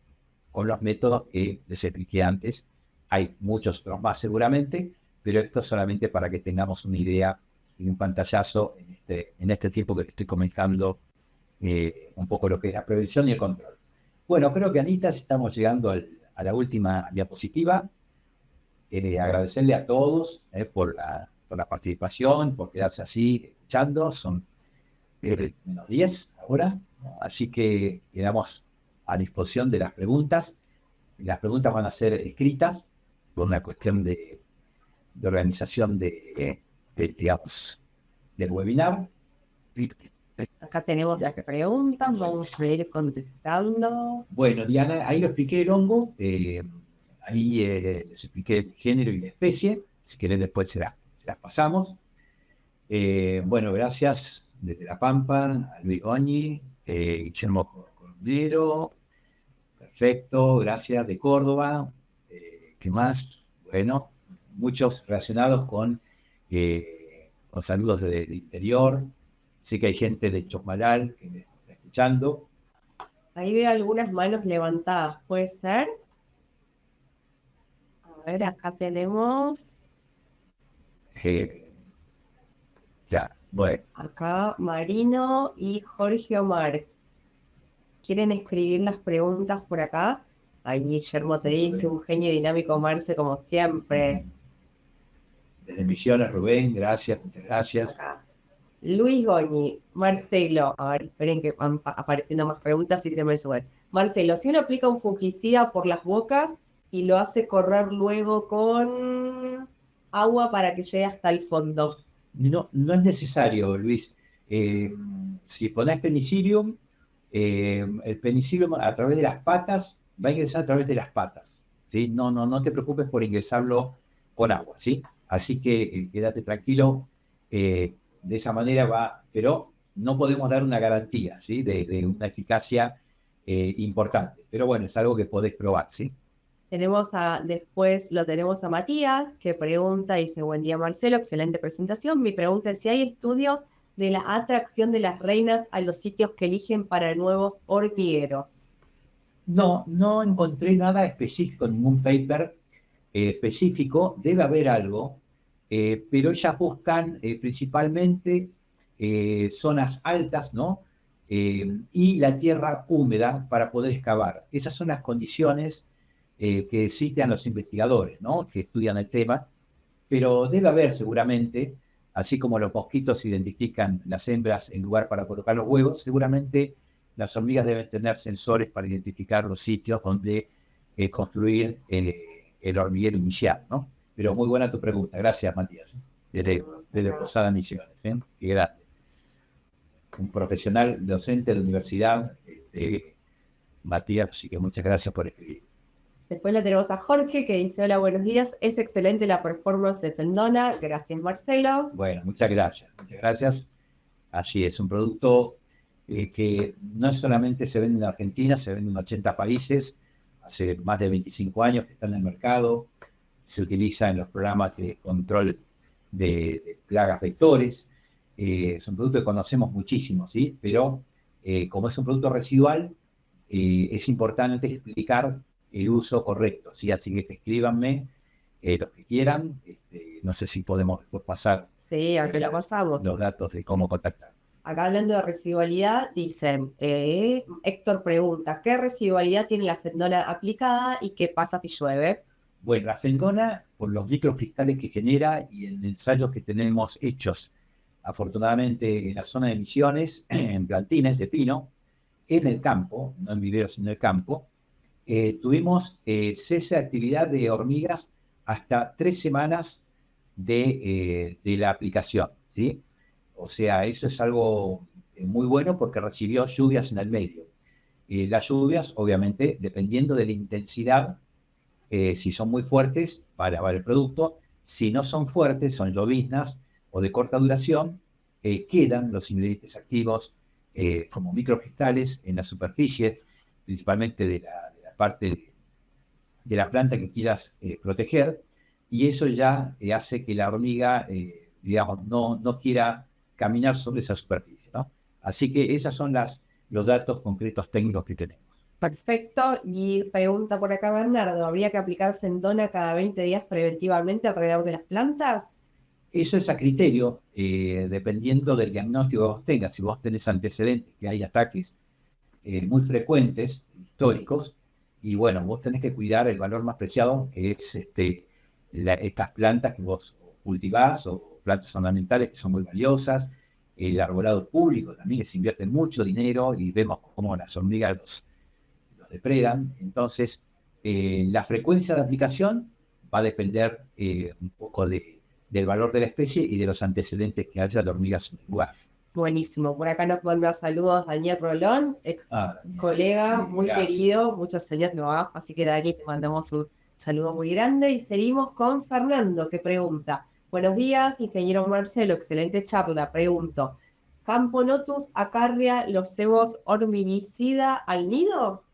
con los métodos que les expliqué antes. Hay muchos otros más seguramente, pero esto solamente para que tengamos una idea y un pantallazo en este tiempo que estoy comentando un poco lo que es la prevención y el control. Bueno, creo que Anita, estamos llegando a la última diapositiva. Agradecerle a todos por la participación, por quedarse así escuchando. Son menos 10 ahora, ¿no? Así que quedamos a disposición de las preguntas. Las preguntas van a ser escritas por una cuestión de organización digamos, del webinar. Acá tenemos las preguntas, vamos a ir contestando. Bueno, Diana, ahí lo expliqué el hongo, ahí les expliqué el género y la especie, si quieren después se las pasamos. Bueno, gracias desde La Pampa, a Luis Goñi, Guillermo Cordero, perfecto, gracias de Córdoba, ¿qué más? Bueno, muchos relacionados con saludos del interior, sé que hay gente de Chosmalal que me está escuchando. Ahí veo algunas manos levantadas, ¿puede ser? A ver, acá tenemos, Eh, ya, bueno, acá Marino y Jorge Omar. ¿Quieren escribir las preguntas por acá? Ahí Guillermo te dice, un genio dinámico, Marce, como siempre. desde Misiones, Rubén, gracias, muchas gracias. Acá. Luis Goñi, Marcelo. A ver, esperen que van apareciendo más preguntas y se me suben. Marcelo, si uno aplica un fungicida por las bocas y lo hace correr luego con agua para que llegue hasta el fondo. No, no es necesario, Luis. Eh, si pones penicillium, el penicillium a través de las patas va a ingresar a través de las patas, ¿sí? No te preocupes por ingresarlo con agua, ¿sí? Así que quédate tranquilo, de esa manera va, pero no podemos dar una garantía, ¿sí? De una eficacia importante. Pero bueno, es algo que podés probar, ¿sí? Después lo tenemos a Matías, que pregunta, dice, buen día Marcelo, excelente presentación. Mi pregunta es si hay estudios de la atracción de las reinas a los sitios que eligen para nuevos hormigueros. No encontré nada específico, ningún paper específico, debe haber algo, pero ellas buscan principalmente zonas altas, ¿no? Y la tierra húmeda para poder excavar. Esas son las condiciones que citan los investigadores, ¿no? Que estudian el tema, pero debe haber seguramente, así como los mosquitos identifican las hembras en lugar para colocar los huevos, seguramente las hormigas deben tener sensores para identificar los sitios donde construir el hormiguero inicial, ¿no? Pero muy buena tu pregunta. Gracias, Matías. desde Posada Misiones, ¿eh? Qué grande. Un profesional docente de la universidad, Matías, así que muchas gracias por escribir. Después lo tenemos a Jorge que dice, hola, buenos días, es excelente la performance de Fendona, gracias Marcelo. Bueno, muchas gracias, muchas gracias. Así es, un producto que no solamente se vende en Argentina, se vende en 80 países, hace más de 25 años que está en el mercado, se utiliza en los programas de control de plagas vectores. Es un producto que conocemos muchísimo, ¿sí? Pero como es un producto residual, es importante explicar el uso correcto, ¿sí? Así que escríbanme los que quieran. No sé si podemos después pasar Sí, aunque lo pasamos. los datos de cómo contactar. Acá hablando de residualidad, dicen, Héctor pregunta, ¿qué residualidad tiene la Fendona aplicada y qué pasa si llueve? Bueno, la Fendona, por los microcristales que genera y en ensayos que tenemos hechos, afortunadamente en la zona de Misiones, en plantines de pino, en el campo, no en viveros, sino en el campo, tuvimos cese de actividad de hormigas hasta 3 semanas de la aplicación, ¿sí? O sea, eso es algo muy bueno porque recibió lluvias en el medio. Las lluvias, obviamente, dependiendo de la intensidad, si son muy fuertes, va a lavar el producto. Si no son fuertes, son lloviznas o de corta duración, quedan los ingredientes activos como microcristales en la superficie, principalmente de la parte de la planta que quieras proteger, y eso ya hace que la hormiga, digamos, no quiera caminar sobre esa superficie, ¿no? Así que esos son los datos concretos técnicos que tenemos. Perfecto. Y pregunta por acá Bernardo, ¿habría que aplicar Fendona cada 20 días preventivamente alrededor de las plantas? Eso es a criterio, dependiendo del diagnóstico que vos tengas. Si vos tenés antecedentes, que hay ataques muy frecuentes, históricos, y bueno, vos tenés que cuidar el valor más preciado, que es estas plantas que vos cultivás o plantas ornamentales que son muy valiosas. El arbolado público también, que se invierte mucho dinero y vemos cómo las hormigas los depredan. Entonces, la frecuencia de aplicación va a depender un poco del valor de la especie y de los antecedentes que haya de hormigas en el lugar. Buenísimo. Por acá nos manda saludos Daniel Rolón, ex colega, muy gracias. querido, muchos años no va, así que Dani, te mandamos un saludo muy grande y seguimos con Fernando que pregunta, buenos días, ingeniero Marcelo, excelente charla, pregunto, ¿Camponotus acarrea los cebos horminicida al nido?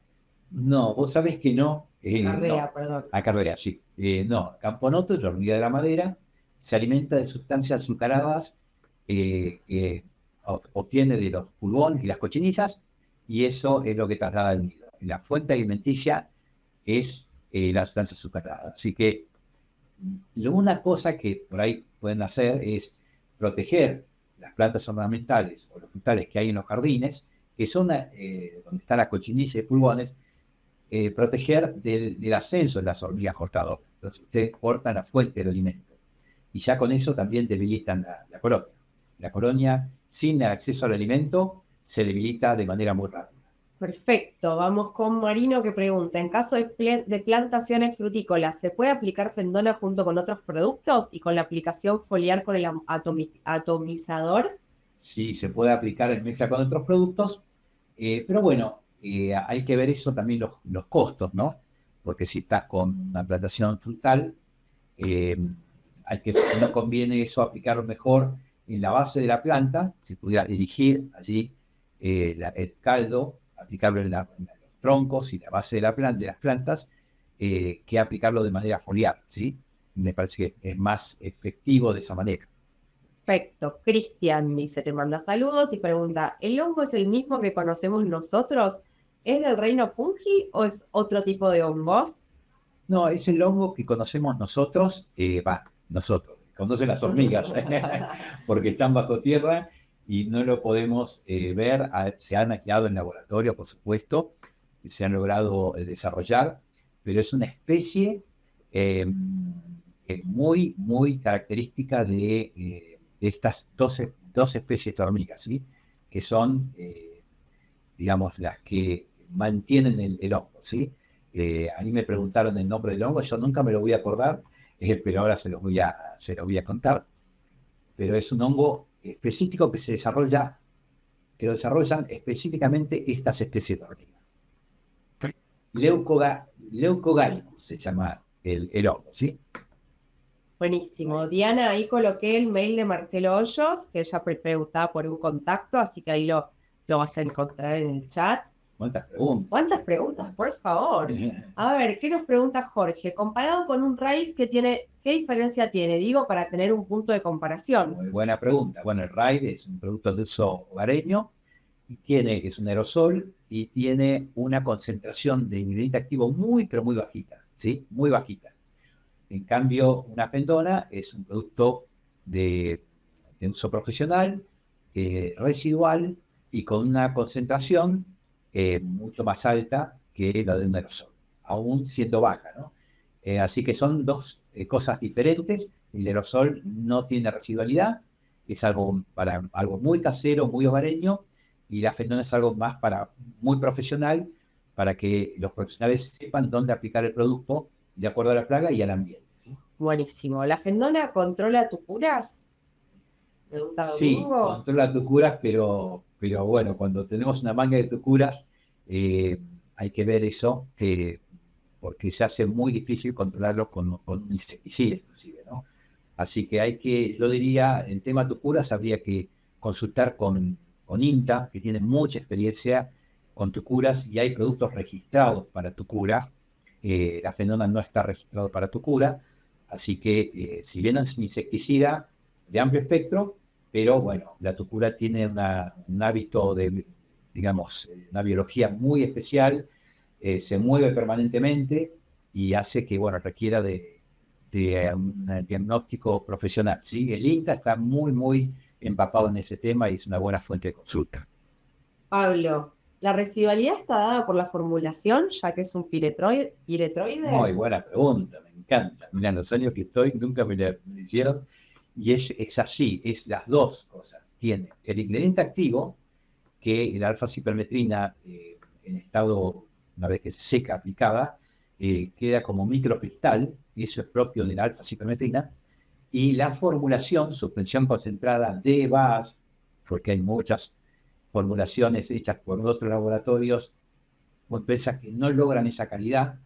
No, vos sabés que no. Acarrea, No, perdón. acarrea, sí. No, Camponoto, la hormiga de la madera, se alimenta de sustancias azucaradas que obtiene de los pulgones y las cochinillas, y eso es lo que traslada al nido. La fuente alimenticia es la sustancia azucarada. Así que una cosa que por ahí pueden hacer es proteger las plantas ornamentales o los frutales que hay en los jardines, que son donde está la cochinilla y pulgones, proteger del ascenso de las hormigas cortadoras. Entonces, ustedes cortan la fuente del alimento. Y ya con eso también debilitan la colonia. La colonia, sin acceso al alimento, se debilita de manera muy rápida. Perfecto, vamos con Marino que pregunta, en caso de plantaciones frutícolas, ¿se puede aplicar Fendona junto con otros productos y con la aplicación foliar con el atomizador? Sí, se puede aplicar en mezcla con otros productos, pero bueno, hay que ver eso también los costos, ¿no? Porque si estás con una plantación frutal, eh, no conviene eso aplicarlo mejor en la base de la planta, si pudiera dirigir allí el caldo, aplicarlo en los troncos y la base de de las plantas, que aplicarlo de manera foliar, ¿sí? Me parece que es más efectivo de esa manera. Perfecto, Cristian dice, te manda saludos y pregunta, ¿el hongo es el mismo que conocemos nosotros? ¿Es del reino fungi o es otro tipo de hongos? No, es el hongo que conocemos nosotros, nosotros, conocen las hormigas, porque están bajo tierra y no lo podemos ver. Se han aislado en laboratorio, por supuesto, y se han logrado desarrollar, pero es una especie eh, muy, muy característica de estas dos especies de hormigas, ¿sí? Que son, digamos, las que mantienen el hongo, ¿sí? A mí me preguntaron el nombre del hongo, yo nunca me lo voy a acordar, pero ahora se los voy a contar. pero es un hongo específico que se desarrolla, que lo desarrollan específicamente estas especies de hormigas. Leucogallus se llama el hongo, ¿sí? Buenísimo. Diana, ahí coloqué el mail de Marcelo Hoyos, que ella preguntaba por un contacto, así que ahí lo vas a encontrar en el chat. ¿Cuántas preguntas? ¿Cuántas preguntas, por favor? A ver, ¿qué nos pregunta Jorge? Comparado con un raid, ¿qué diferencia tiene? Digo, para tener un punto de comparación. Muy buena pregunta. Bueno, el raid es un producto de uso hogareño y es un aerosol y tiene una concentración de ingrediente activo muy, pero muy bajita, ¿sí? Muy bajita. En cambio, una fendona es un producto de uso profesional, residual y con una concentración mucho más alta que la de un aerosol, aún siendo baja, ¿no? Así que son dos cosas diferentes. El aerosol no tiene residualidad, es algo para algo muy casero, muy hogareño, y la fendona es algo más para muy profesional, para que los profesionales sepan dónde aplicar el producto de acuerdo a la plaga y al ambiente, ¿sí? Buenísimo. ¿La fendona controla tucuras? Pregunta Sí, Domingo. controla tucuras, pero bueno, cuando tenemos una manga de tucuras, hay que ver eso, porque se hace muy difícil controlarlo con un insecticida, inclusive, ¿no? Así que yo diría, en tema tucuras, habría que consultar con INTA, que tiene mucha experiencia con tucuras, y hay productos registrados para tucura. La fenona no está registrado para tucura, así que si bien es un insecticida de amplio espectro, pero bueno, la tucura tiene un hábito digamos, una biología muy especial, se mueve permanentemente y hace que, bueno, requiera de un diagnóstico profesional, ¿sí? El INTA está muy, muy empapado en ese tema y es una buena fuente de consulta. Pablo, ¿la residualidad está dada por la formulación, ya que es un Muy piretroide? buena pregunta, me encanta. Mira, en los años que estoy nunca me la hicieron y es así, es las dos cosas. Tiene el ingrediente activo, que la alfa-cipermetrina en estado, una vez que se seca aplicada, queda como microcristal, y eso es propio de la alfa-cipermetrina, y la formulación, suspensión concentrada de VAS, porque hay muchas formulaciones hechas por otros laboratorios o empresas que no logran esa calidad,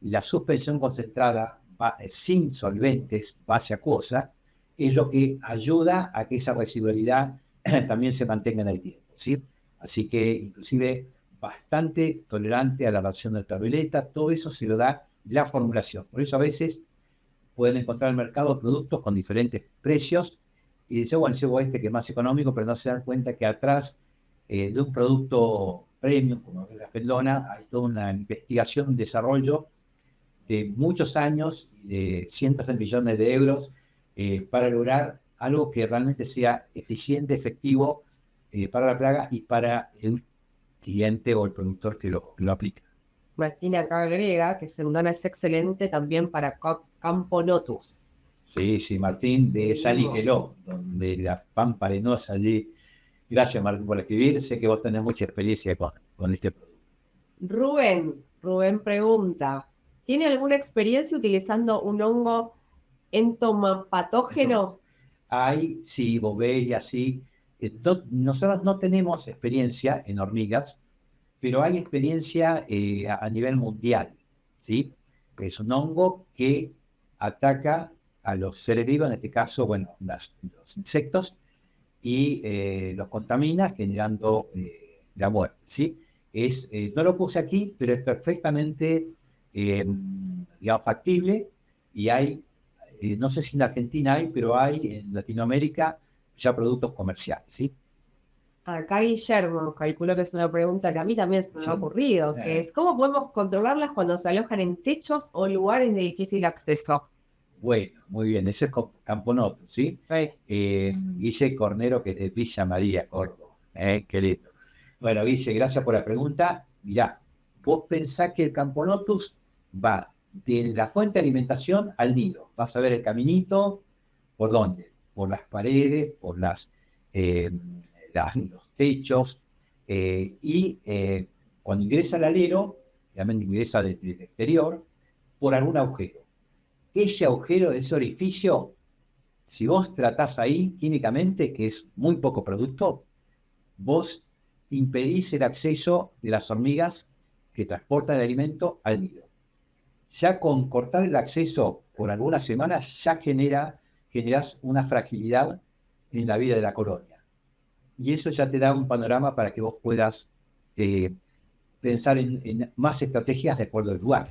la suspensión concentrada sin solventes, base acuosa, es lo que ayuda a que esa residualidad también se mantenga en el tiempo, ¿sí? Así que inclusive bastante tolerante a la reacción de ultravioleta, todo eso se lo da la formulación. Por eso a veces pueden encontrar en el mercado productos con diferentes precios y dicen, bueno, llevo este que es más económico, pero no se dan cuenta que atrás de un producto premium como la fendona hay toda una investigación, un desarrollo de muchos años y de cientos de millones de euros para lograr algo que realmente sea eficiente, efectivo para la plaga y para el cliente o el productor que lo aplica. Martina acá agrega que Sendona es excelente también para Campo Notus. Sí, sí, Martín de Seguimos. Salíqueló, donde la pampa arenosa allí. Gracias, Martín, por escribir. Sé que vos tenés mucha experiencia con este producto. Rubén pregunta, ¿tiene alguna experiencia utilizando un hongo entomopatógeno? Hay, sí, Boveria, sí. Nosotros no tenemos experiencia en hormigas, pero hay experiencia a nivel mundial, ¿sí? Es un hongo que ataca a los seres vivos, en este caso, bueno, los insectos, y los contamina generando la muerte, ¿sí? No lo puse aquí, pero es perfectamente, digamos, factible y hay, no sé si en Argentina hay, pero hay en Latinoamérica ya productos comerciales, ¿sí? Acá Guillermo, calculo que es una pregunta que a mí también se me ha Sí. ocurrido, que es ¿cómo podemos controlarlas cuando se alojan en techos o lugares de difícil acceso? Bueno, muy bien, ese es Camponoto, ¿sí? Sí. Guille Cornero, que es de Villa María, Córdoba. Qué lindo. Bueno, Guille, gracias por la pregunta. Mirá, vos pensás que el Camponotus va de la fuente de alimentación al nido. Vas a ver el caminito, ¿por dónde? Por las paredes, por eh, los techos, y cuando ingresa al alero, realmente ingresa desde el exterior, por algún agujero. Ese agujero, ese orificio, Si vos tratás ahí químicamente, que es muy poco producto, vos impedís el acceso de las hormigas que transportan el alimento al nido. Ya con cortar el acceso por algunas semanas, ya generás una fragilidad en la vida de la colonia. Y eso ya te da un panorama para que vos puedas pensar en más estrategias de acuerdo al lugar.